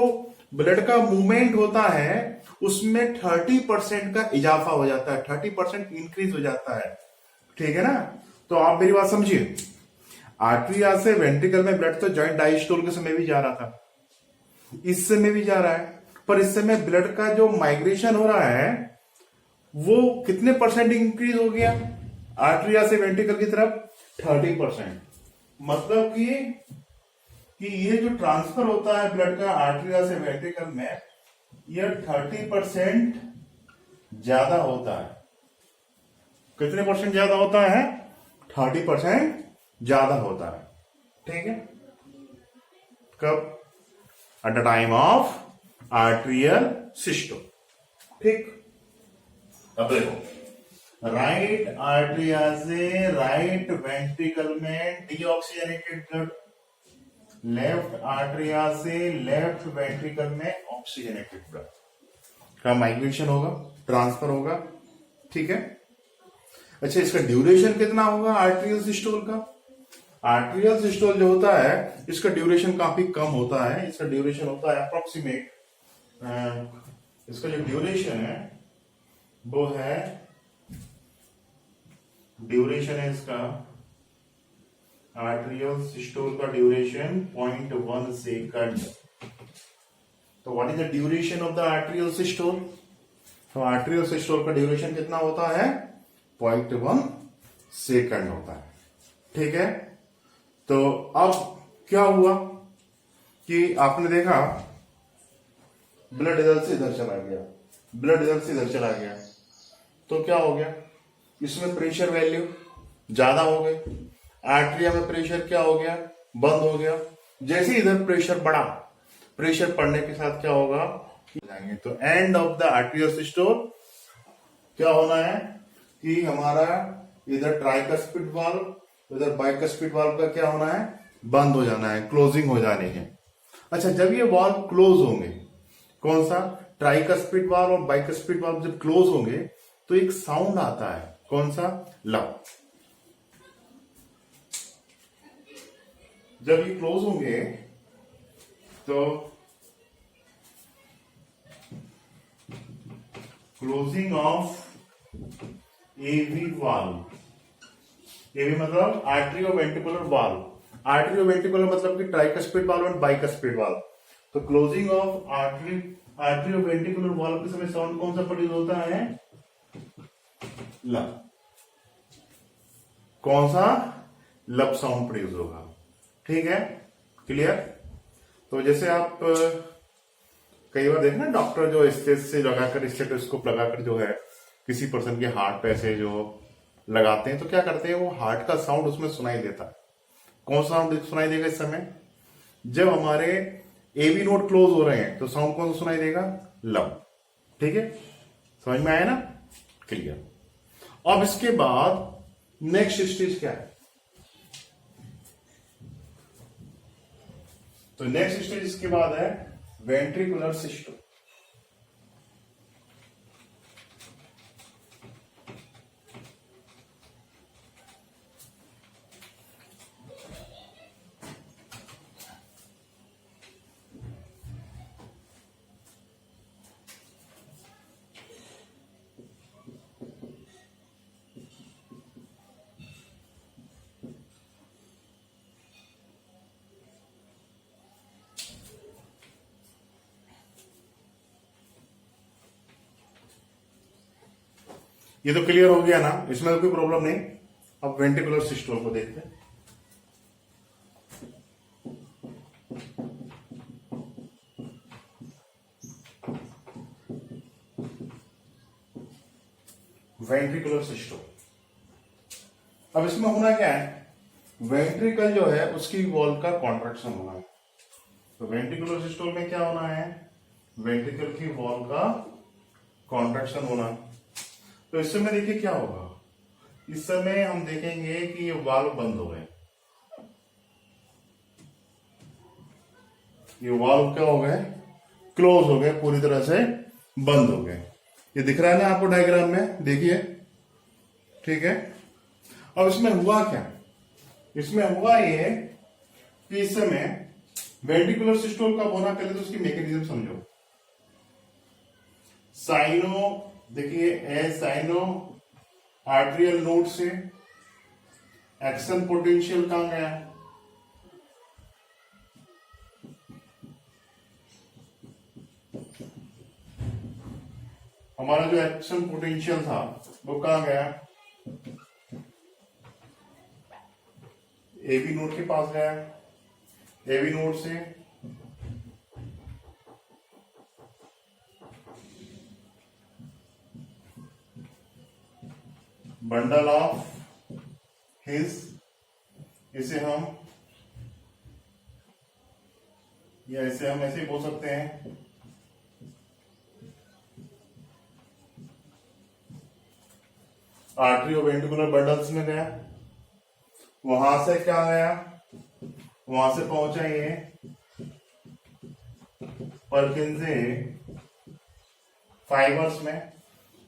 ब्लड का मूवमेंट होता है उसमें 30% का इजाफा हो जाता है, 30% इंक्रीज हो जाता है। ठीक है ना। तो आप मेरी बात समझिए, आर्टरिया से वेंट्रिकल में ब्लड तो जॉइंट डायस्टोल के समय भी जा रहा था, इस समय भी जा रहा है, पर इस समय ब्लड का जो माइग्रेशन हो रहा है वो कितने परसेंट इंक्रीज हो गया, आर्टरिया से वेंट्रिकल की तरफ 30%। मतलब कि ये जो ट्रांसफर होता है ब्लड का आर्टरिया से वेंट्रिकल में, ये 30% ज्यादा होता है। कितने परसेंट ज्यादा होता है, 30% ज्यादा होता है। ठीक है। कब, at the time of arterial systole. ठीक। अब देखो राइट आर्टरिया से राइट वेंट्रिकल में डीऑक्सीजनेटेड ब्लड, लेफ्ट आर्टरिया से लेफ्ट वेंट्रिकल में ऑक्सीजनेटेड ब्लड का माइग्रेशन होगा, ट्रांसफर होगा। ठीक है। अच्छा, इसका ड्यूरेशन कितना होगा आर्टरियल सिस्टोल का, आर्टरियल सिस्टोल जो होता है इसका ड्यूरेशन काफी कम होता है। इसका ड्यूरेशन होता है अप्रोक्सीमेट, इसका जो ड्यूरेशन है वो है, ड्यूरेशन है इसका आर्टरियल सिस्टोल का ड्यूरेशन 0.1 सेकंड। तो what is the duration of the arterial systole, तो आर्टरियल सिस्टोल का ड्यूरेशन कितना होता है, 0.1 सेकंड होता है। ठीक है। तो अब क्या हुआ कि आपने देखा ब्लड इधर से इधर चला गया, ब्लड इधर से इधर चला गया, तो क्या हो गया, इसमें प्रेशर वैल्यू ज्यादा हो गई, आर्टरिया में प्रेशर क्या हो गया, बंद हो गया। जैसे इधर प्रेशर बढ़ा, प्रेशर पड़ने के साथ क्या होगा, तो and of the arterial systole क्या होना है कि हमारा इधर ट्राइकस्पिड वाल्व, इधर बाइकस्पिड वाल्व का क्या होना है, बंद हो जाना है, क्लोजिंग हो जानी है। अच्छा, जब ये वाल्व क्लोज होंगे, कौन सा, ट्राइकस्पिड वाल्व और बाइकस्पिड वाल्व जब क्लोज होंगे तो एक साउंड आता है, कौन सा, लब। जब ये क्लोज होंगे तो क्लोजिंग ऑफ एवी वाल्व, एवी मतलब आर्टरियो वेंट्रिकुलर वाल्व, आर्टरियो वेंट्रिकुलर मतलब कि ट्राइकस्पिड वाल्व और बाइकस्पिड वाल्व। तो क्लोजिंग ऑफ आर्टरियो वेंट्रिकुलर वाल्व के समय साउंड कौन सा प्रोड्यूस होता है, लब। कौन सा, लब साउंड प्रोड्यूस होगा। ठीक है, क्लियर। तो जैसे आप कई बार देखना डॉक्टर जो स्टेज से लगाकर, स्टेथोस्कोप लगाकर जो है किसी पर्सन के हार्ट पे ऐसे जो लगाते हैं, तो क्या करते हैं, वो हार्ट का साउंड उसमें सुनाई देता है। कौन सा साउंड सुनाई देगा इस समय, जब हमारे एवी नोड क्लोज हो रहे हैं तो साउंड कौन सा सुनाई देगा, लव। ठीक है, समझ में आया ना? क्लियर। अब इसके बाद नेक्स्ट स्टेज क्या है? तो नेक्स्ट स्टेज इसके बाद है वेंट्रिकुलर सिस्टम। ये तो क्लियर हो गया ना, इसमें तो कोई प्रॉब्लम नहीं। अब वेंट्रिकुलर सिस्टोल को देखते हैं। वेंट्रिकुलर सिस्टोल, अब इसमें होना क्या है? वेंट्रिकल जो है उसकी वॉल का कॉन्ट्रैक्शन होना है। तो वेंट्रिकुलर सिस्टोल में क्या होना है? वेंट्रिकल की वॉल का कॉन्ट्रैक्शन होना। तो इस समय देखिए क्या होगा, इस समय हम देखेंगे कि ये वाल्व बंद हो गए। ये वाल्व क्या हो गए? क्लोज हो गए, पूरी तरह से बंद हो गए। ये दिख रहा है ना आपको डायग्राम में, देखिए। ठीक है, अब इसमें हुआ क्या? इसमें हुआ ये कि इस समय वेंट्रिकुलर सिस्टोल कब होना, पहले तो उसकी मैकेनिज्म समझो। साइनो, देखिए ए साइनो आर्ट्रियल नोड से एक्शन पोटेंशियल कहां गया? हमारा जो एक्शन पोटेंशियल था वो कहां गया? एबी नोड के पास गया। एबी नोड से बंडल ऑफ हिज, इसे हम या इसे हम ऐसे ही बोल सकते हैं, आर्ट्रियोवेंट्रिकुलर बंडल्स में गया। वहां से क्या गया? वहां से पहुंचा ये पर्किंजे फाइबर्स में,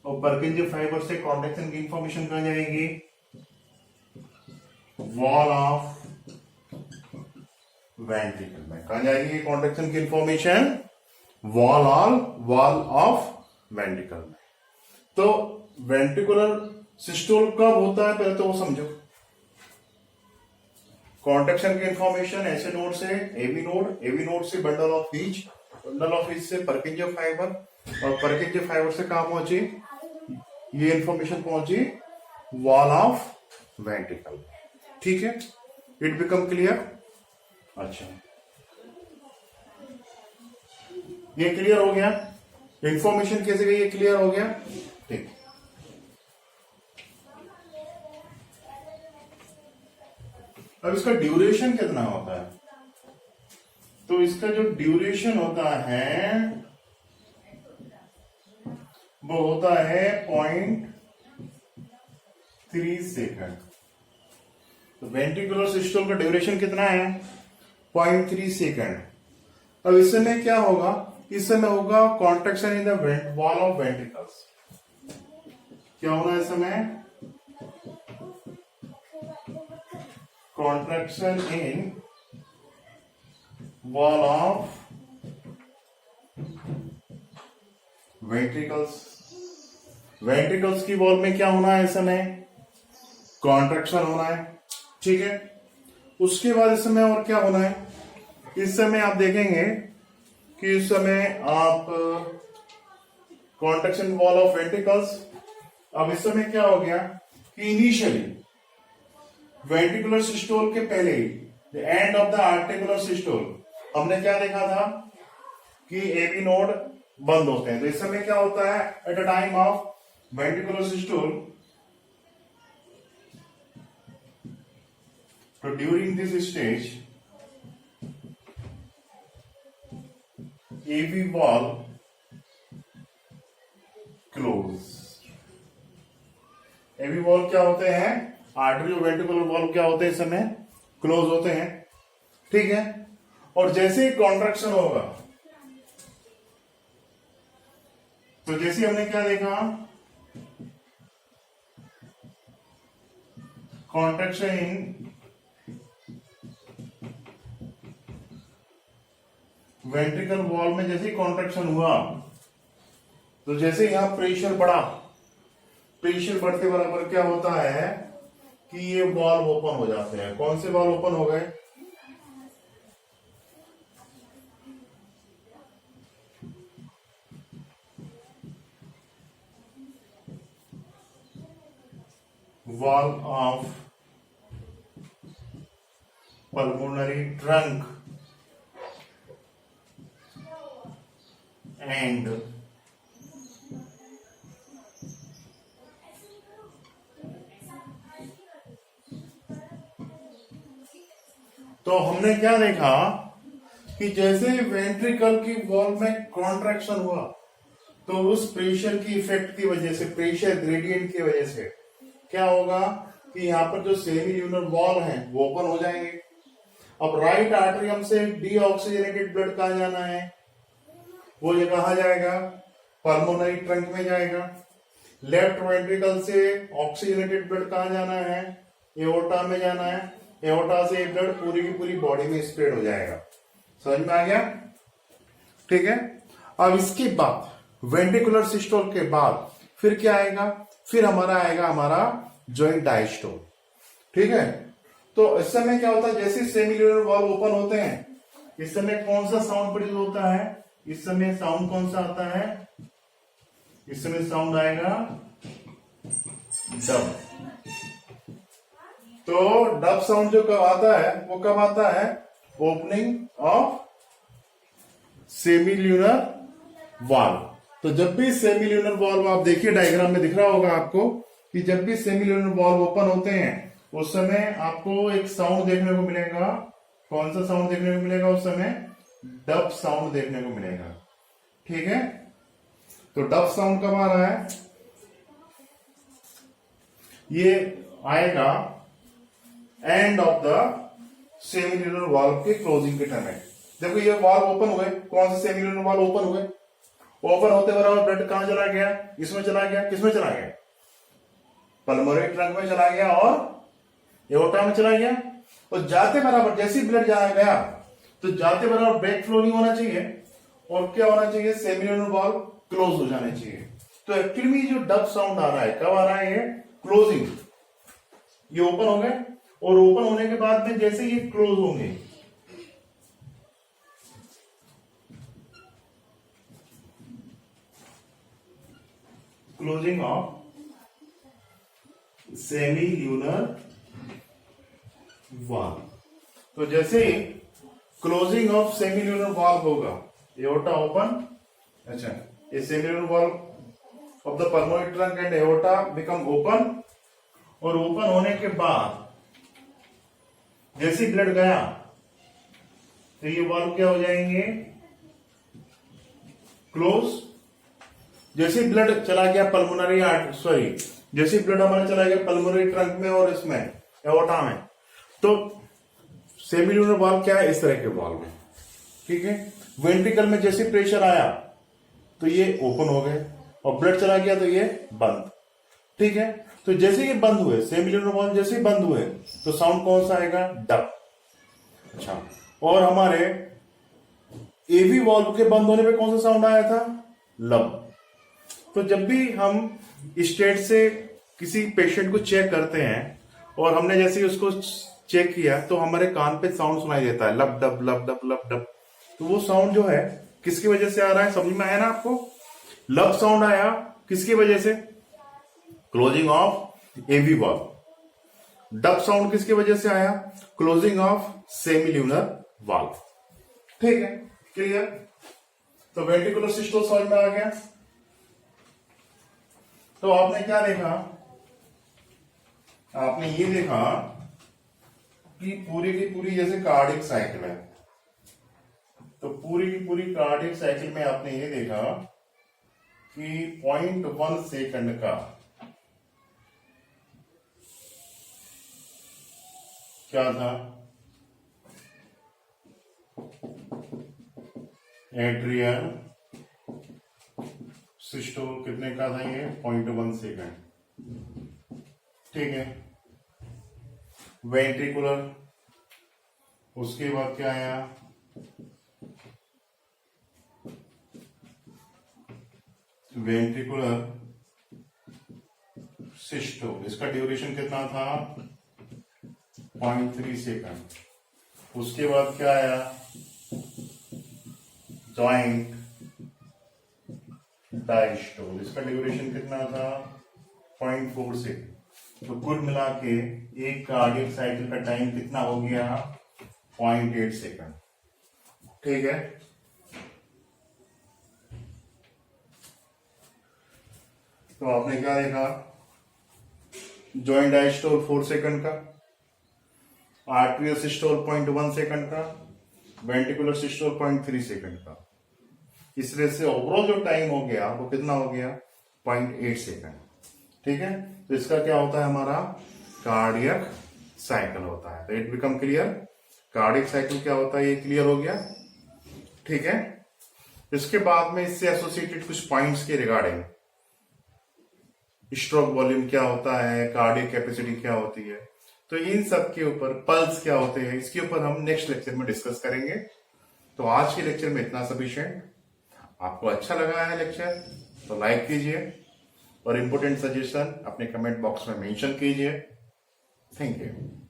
और पर्किंजे फाइबर से कॉन्ट्रैक्शन की इंफॉर्मेशन कहां जाएगी? वॉल ऑफ वेंट्रिकल में। कहां जाएगी कॉन्ट्रैक्शन की इंफॉर्मेशन? वॉल ऑफ वेंट्रिकल में। तो वेंट्रिकुलर सिस्टोल कब होता है, पहले तो वो समझो। कॉन्ट्रैक्शन की इंफॉर्मेशन ऐसे नोड से एबी नोड से बंडल ऑफ हीच, बंडल ऑफ हीच से पर्किंजे फाइबर, और पर्किंजे फाइबर से कहां पहुंची? ये इंफॉर्मेशन पहुंची वॉल ऑफ वेंट्रिकल। ठीक है, इट बिकम क्लियर? अच्छा, ये क्लियर हो गया? इंफॉर्मेशन कैसे गई, ये क्लियर हो गया? ठीक। अब इसका ड्यूरेशन कितना होता है? तो इसका जो ड्यूरेशन होता है वो होता है 0.3 सेकंड। तो वेंट्रिकुलर सिस्टोल का ड्यूरेशन कितना है? 0.3 सेकंड। अब इस समय क्या होगा? इस समय होगा contraction in the wall of ventricles. क्या होना है इस समय? Contraction in wall of ventricles. Ventricles की वॉल में क्या होना है इस समय? कॉन्ट्रैक्शन होना है। ठीक है, उसके बाद इस समय और क्या होना है? इस समय आप देखेंगे कि इस समय आप कॉन्ट्रैक्शन वॉल ऑफ वेंट्रिकल्स। अब इस समय क्या हो गया कि इनिशियली वेंट्रिकुलर सिस्टोल के पहले ही, the end of the articular systole, हमने क्या देखा था कि एबी नोड बंद होते हैं। तो इस समय क्या होता है? At a time of ventricular systole, तो during this stage AV wall close. AV valve क्या होते हैं, आर्टरी और वेंट्रिकुलर वॉल्व क्या होते हैं, इस समय क्लोज होते हैं, ठीक है। और जैसे ही कॉन्ट्रैक्शन होगा, तो जैसे हमने क्या देखा, कॉन्ट्रैक्शन इन वेंट्रिकल वॉल में जैसे ही कॉन्ट्रैक्शन हुआ, तो जैसे यहां प्रेशर बढ़ा, प्रेशर बढ़ते बराबर क्या होता है कि ये वॉल्व ओपन हो जाते हैं। कौन से वॉल्व ओपन हो गए, valve of pulmonary trunk and तो हमने क्या देखा कि जैसे वेंट्रिकल की वॉल में कॉन्ट्रैक्शन हुआ, तो उस प्रेशर की इफेक्ट की वजह से, प्रेशर ग्रेडियंट की वजह से क्या होगा कि यहाँ पर जो सेमी ल्यूनर वॉल है वो ओपन हो जाएंगे। अब राइट आर्टरियम से डीऑक्सीजनेटेड ब्लड कहाँ जाना है, वो ये कहा जाएगा, पल्मोनरी ट्रंक में जाएगा। लेफ्ट वेंट्रिकल से ऑक्सीजनेटेड ब्लड कहाँ जाना है, एओर्टा में जाना है। एओर्टा से ब्लड पूरी की पूरी बॉडी में स्प्रेड हो जाएगा। समझ में आ गया, ठीक है। अब इसके बाद वेंट्रिकुलर सिस्टोल के बाद फिर क्या आएगा, फिर हमारा जॉइंट डायस्टोल, ठीक है। तो इस समय क्या होता है, जैसे सेमी ल्यूनर वॉल्व ओपन होते हैं, इस समय कौन सा साउंड प्रोड्यूस होता है, इस समय साउंड कौन सा आता है, इस समय साउंड आएगा डब। तो डब साउंड जो कब आता है, वो कब आता है, opening of semi lunar valve. तो जब भी सेमी ल्यूनर वॉल्व, आप देखिए डायग्राम में दिख रहा होगा आपको कि जब भी सेमी ल्यूनर वॉल्व ओपन होते हैं उस समय आपको एक साउंड देखने को मिलेगा। कौन सा साउंड देखने को मिलेगा उस समय, डब साउंड देखने को मिलेगा, ठीक है। तो डब साउंड कब आ रहा है, ये आएगा and of the semi lunar valve के क्लोजिंग के टाइम। देखो ये वॉल्व ओपन हुए, कौन से सेमी ल्यूनर वॉल्व ओपन हुए, ओपन होते बराबर ब्लड कहां चला गया, इसमें चला गया, किसमें चला गया, पल्मोनरी ट्रंक में चला गया और एओर्टा में चला गया। और जाते बराबर जैसे ही ब्लड जाया गया, तो जाते बराबर बैक फ्लो नहीं होना चाहिए, और क्या होना चाहिए, सेमी ल्यूनर वॉल्व क्लोज हो जाने चाहिए। तो एक्चुअली में जो डब साउंड आ रहा है, कब आ रहा है, ये क्लोजिंग, ये ओपन हो गए, और ओपन होने के बाद में जैसे ये क्लोज होंगे, closing of semi lunar valve. तो जैसे ही closing of semi lunar valve होगा, एओर्टा ओपन, अच्छा, ये semi lunar valve of the pulmonary trunk and aorta become open, और ओपन होने के बाद जैसे ब्लड गया तो ये वॉल्व क्या हो जाएंगे, क्लोज। जैसे ब्लड चला गया पल्मोनरी जैसे ब्लड हमारा चला गया पल्मोनरी ट्रंक में और इसमें एओर्टा में, तो सेमी ल्यूनर वॉल्व क्या है, इस तरह के वॉल्व है, ठीक है। वेंट्रिकल में जैसे प्रेशर आया तो ये ओपन हो गए, और ब्लड चला गया तो ये बंद, ठीक है। तो जैसे ये बंद हुए, सेमी ल्यूनर वॉल्व जैसे ही बंद हुए, तो साउंड कौन सा आएगा, डब। अच्छा, और हमारे एवी वॉल्व के बंद होने पे कौन सा साउंड आया था, लब। तो जब भी हम स्टेट से किसी पेशेंट को चेक करते हैं और हमने जैसे उसको चेक किया, तो हमारे कान पे साउंड सुनाई देता है, लब डब लब डब लब डब। तो वो साउंड जो है किसकी वजह से आ रहा है, समझ में आया ना आपको, लब साउंड आया किसकी वजह से, closing of AV valve. Dub sound किसकी वजह से आया, closing of semi lunar valve, ठीक है, क्लियर। तो वेंट्रिकुलर सिस्टोल समझ में आ गया। तो आपने क्या देखा, आपने ये देखा कि पूरी की पूरी जैसे कार्डियक साइकिल है, तो पूरी की पूरी कार्डियक साइकिल में आपने ये देखा कि 0.1 सेकंड का क्या था, एट्रियल सिस्टोल कितने का था ये, 0.1 सेकंड। ठीक है, वेंट्रिकुलर, उसके बाद क्या आया, वेंट्रिकुलर सिस्टोल, इसका ड्यूरेशन कितना था, 0.3 सेकंड। उसके बाद क्या आया, जॉइंट डायस्टोल, इसका ड्यूरेशन कितना था, 0.4 सेकंड। तो कुल मिला के एक कार्डियक साइकिल का टाइम कितना हो गया, 0.8 सेकंड। ठीक है, तो आपने क्या देखा, जॉइंट डायस्टोल 4 सेकंड का, आर्टरियल सिस्टोल 0.1 सेकंड का, वेंट्रिकुलर सिस्टोल 0.3 सेकंड का। इस तरह से ओवरऑल जो टाइम हो गया वो कितना हो गया, 0.8 सेकंड। ठीक है, तो इसका क्या होता है, हमारा कार्डियक साइकिल होता है। तो it become clear, cardiac cycle क्या होता है, ये क्लियर हो गया। ठीक है, इसके बाद में इससे एसोसिएटेड कुछ पॉइंट्स के रिगार्डिंग, स्ट्रोक वॉल्यूम क्या होता है, कार्डियक कैपेसिटी क्या होती है, तो इन सब के ऊपर, पल्स क्या होते हैं, इसके ऊपर हम नेक्स्ट लेक्चर में डिस्कस करेंगे। तो आज के लेक्चर में इतना सफिशिएंट। आपको अच्छा लगा है लेक्चर तो लाइक कीजिए और इंपोर्टेंट सजेशन अपने कमेंट बॉक्स में मेंशन कीजिए। Thank you.